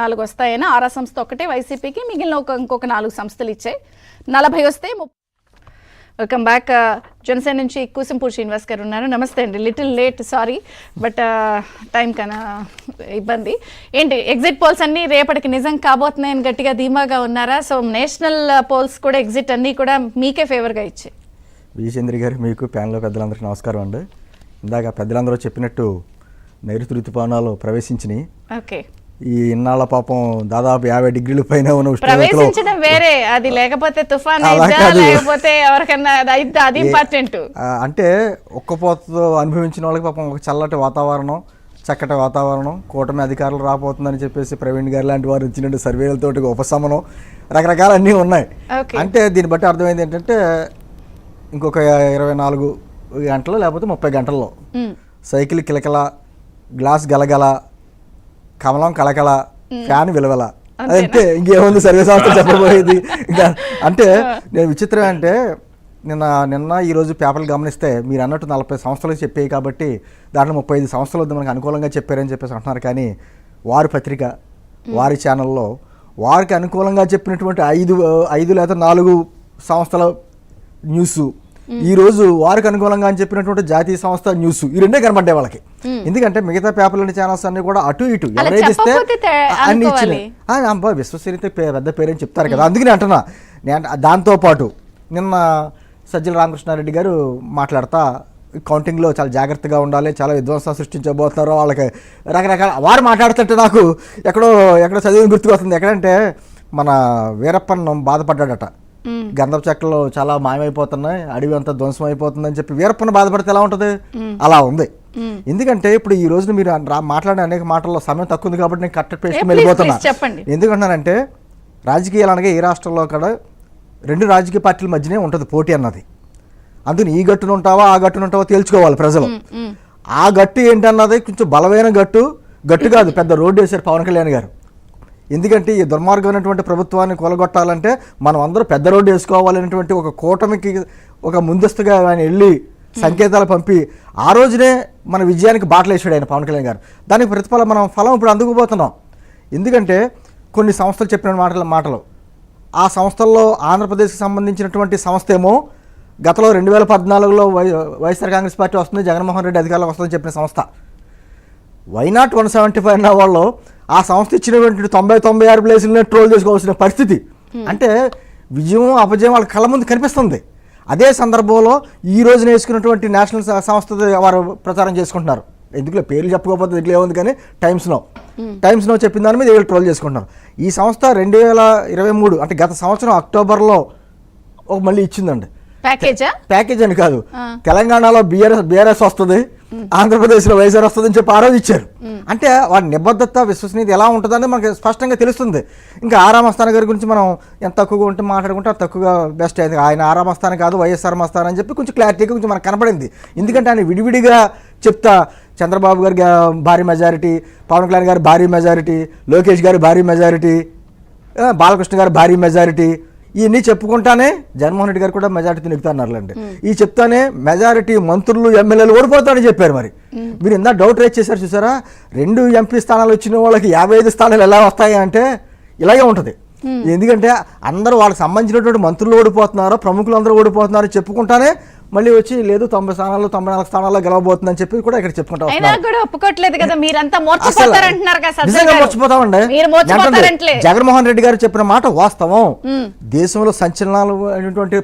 4 వస్తాయని ఆరా సంస్థ ఒకటే వైసీపీకి, మిగిలిన ఇంకొక 4 సంస్థలు ఇచ్చాయి. 40 వస్తే. Welcome back. జనసేన నుంచి కూసింపూడి శ్రీనివాస్ గారు ఉన్నారు. నమస్తే అండి. Little late, sorry, but time కన్నా ఇబ్బంది. ఏంటి ఎగ్జిట్ పోల్స్ అన్నీ రేపటికి నిజం కాబోతున్నాయని గట్టిగా ధీమాగా ఉన్నారా? సో నేషనల్ పోల్స్ కూడా ఎగ్జిట్ అన్నీ కూడా మీకే ఫేవర్గా ఇచ్చాయి. విజయచంద్రి గారు, మీకు ప్యానెల్లో పెద్దలందరికీ నమస్కారం అండి. ఇందాక పెద్దలందరూ చెప్పినట్టు నైరుతి ఋతుపవనాలు ప్రవేశించినాయి. ఓకే, ఈ ఇన్నాళ్ళ పాపం దాదాపు 50 డిగ్రీల పైన ఉన్న ప్రవేశించడం వేరే, అది లేకపోతే తుఫాన్ లేకపోతే ఎవరికన్నా అది ఇంపార్టెంట్. అంటే ఒక్కపోతతో అనుభవించిన వాళ్ళకి పాపం ఒక చల్లటి వాతావరణం, చక్కటి వాతావరణం, కూటమి అధికారులు రాబోతుందని చెప్పేసి ప్రవీణ్ గారు లాంటి వారు ఇచ్చినట్టు సర్వేలతో ఉపశమనం, రకరకాల అన్నీ ఉన్నాయి. అంటే దీన్ని బట్టి అర్థమైంది ఏంటంటే ఇంకొక 24 గంటలు లేకపోతే 30 గంటల్లో సైకిల్ కిలకల, గ్లాస్ గలగల, కమలం కలకల, ఫ్యాన్ విలవల, అదంటే ఇంకేముంది సర్వే సంస్థ చెప్పబోయేది. ఇంకా అంటే నేను విచిత్రం అంటే నిన్న ఈరోజు పేపర్లు గమనిస్తే మీరు అన్నట్టు 40 సంస్థలు చెప్పాయి కాబట్టి దాంట్లో 35 సంస్థలు మనకు అనుకూలంగా చెప్పారని చెప్పేసి అంటున్నారు. కానీ వారి పత్రిక, వారి ఛానల్లో వారికి అనుకూలంగా చెప్పినటువంటి 5 లేదా 4 సంస్థల న్యూస్, ఈరోజు వారికి అనుకూలంగా అని చెప్పినటువంటి జాతీయ సంస్థ న్యూస్, ఈ రెండే కనబడ్డాయి వాళ్ళకి. ఎందుకంటే మిగతా పేపర్లోని ఛానల్స్ అన్ని కూడా అటు ఇటు ఎవరైతే ఇస్తే అన్ని ఇచ్చినాయి. విశ్వసనీయత పెద్ద పేరని చెప్తారు కదా, అందుకని అంటున్నా. దాంతోపాటు నిన్న సజ్జల రామకృష్ణారెడ్డి గారు మాట్లాడతా కౌంటింగ్లో చాలా జాగ్రత్తగా ఉండాలి, చాలా విధ్వంసం సృష్టించబోతున్నారు వాళ్ళకి రకరకాల వారు మాట్లాడుతుంటే నాకు ఎక్కడో చదివిన గుర్తుకొస్తుంది. ఎక్కడంటే మన వీరప్పన్ బాధపడ్డాడట, గంధపు చెక్కలు చాలా మాయమైపోతున్నాయి, అడవి అంతా ధ్వంసం అయిపోతుందని చెప్పి వీరప్పని బాధపడితే ఎలా ఉంటుంది, అలా ఉంది. ఎందుకంటే ఇప్పుడు ఈ రోజున మీరు మాట్లాడే అనేక మాటల్లో సమయం తక్కువ ఉంది కాబట్టి నేను కరెక్ట్ పేస్ట్ వెళ్ళిపోతున్నా. ఎందుకంటున్నానంటే రాజకీయాలు అనగా ఏ రాష్ట్రంలో కూడా 2 రాజకీయ పార్టీల మధ్యనే ఉంటుంది పోటీ అన్నది. అందుకని ఈ గట్టున ఉంటావా ఆ గట్టున ఉంటావా తేల్చుకోవాలి ప్రజలు. ఆ గట్టు ఏంటన్నది కొంచెం బలమైన గట్టు కాదు, పెద్ద రోడ్డు వేశారు పవన్ కళ్యాణ్ గారు. ఎందుకంటే ఈ దుర్మార్గమైనటువంటి ప్రభుత్వాన్ని కొలగొట్టాలంటే మనం అందరూ పెద్ద రోడ్డు వేసుకోవాలనేటువంటి ఒక కూటమికి ఒక ముందస్తుగా ఆయన వెళ్ళి సంకేతాలు పంపి ఆ రోజునే మన విజయానికి బాటలు వేసాడు ఆయన పవన్ కళ్యాణ్ గారు. దానికి ప్రతిఫలం మనం ఫలం ఇప్పుడు అందుకుపోతున్నాం. ఎందుకంటే కొన్ని సంస్థలు చెప్పిన మాటలు ఆ సంస్థల్లో ఆంధ్రప్రదేశ్కి సంబంధించినటువంటి సంస్థ ఏమో గతంలో 2014లో వైఎస్ఆర్ కాంగ్రెస్ పార్టీ వస్తుంది, జగన్మోహన్ రెడ్డి అధికారంలో వస్తుందని చెప్పిన సంస్థ. వైనాట్ 175 అన్న వాళ్ళు ఆ సంస్థ ఇచ్చినటువంటి 90-96 ప్లేసులనే ట్రోల్ చేసుకోవాల్సిన పరిస్థితి. అంటే విజయం అపజయం వాళ్ళ కళ్ళ ముందు కనిపిస్తుంది. అదే సందర్భంలో ఈ రోజున వేసుకున్నటువంటి నేషనల్ సంస్థ వారు ప్రచారం చేసుకుంటున్నారు. ఎందుకులే పేర్లు చెప్పుకోకపోతే ఇట్లా ఏముంది, కానీ టైమ్స్ నో చెప్పిన దాని మీద వీళ్ళు ట్రోల్ చేసుకుంటున్నారు. ఈ సంస్థ 2023 అంటే గత సంవత్సరం అక్టోబర్లో మళ్ళీ ఇచ్చిందండి. ప్యాకేజ్ అని కాదు, తెలంగాణలో బీఆర్ఎస్ వస్తుంది, ఆంధ్రప్రదేశ్లో వైఎస్ఆర్ వస్తుంది అని చెప్పి ఆ రోజు ఇచ్చారు. అంటే వాడి నిబద్ధత, విశ్వసనీయత ఎలా ఉంటుందని మనకి స్పష్టంగా తెలుస్తుంది. ఇంకా ఆరా మస్తాన్ గారి గురించి మనం ఎంత తక్కువగా ఉంటే మాట్లాడుకుంటే అది తక్కువగా బెస్ట్ అయింది. ఆయన ఆరా మస్తాన్ కాదు వైఎస్ఆర్ మస్తాన్ అని చెప్పి కొంచెం క్లారిటీగా కొంచెం మనకు కనపడింది. ఎందుకంటే ఆయన విడివిడిగా చెప్తా చంద్రబాబు గారికి భారీ మెజారిటీ, పవన్ కళ్యాణ్ గారు భారీ మెజారిటీ, లోకేష్ గారు భారీ మెజారిటీ, బాలకృష్ణ గారు భారీ మెజారిటీ, ఇవన్నీ చెప్పుకుంటానే జగన్మోహన్ రెడ్డి గారు కూడా మెజారిటీ నిలుపుతున్నారులేండి. ఈ చెప్తానే మెజారిటీ మంత్రులు ఎమ్మెల్యేలు ఓడిపోతారని చెప్పారు. మరి మీరు ఇందా డౌట్ రేజ్ చేశారు చూసారా, 2 ఎంపీ స్థానాలు వచ్చిన వాళ్ళకి 55 స్థానాలు ఎలా వస్తాయి అంటే ఇలాగే ఉంటుంది. ఎందుకంటే అందరూ వాళ్ళకి సంబంధించినటువంటి మంత్రులు ఓడిపోతున్నారు, ప్రముఖులు అందరూ ఓడిపోతున్నారు చెప్పుకుంటానే మళ్ళీ వచ్చి లేదు 90 స్థానాల్లో 94 స్థానాల్లో గెలవబోతుందని చెప్పి కూడా ఇక్కడ చెప్పుకుంటా మర్చిపోతామండి. జగన్మోహన్ రెడ్డి గారు చెప్పిన మాట వాస్తవం. దేశంలో సంచలనాలు అయినటువంటి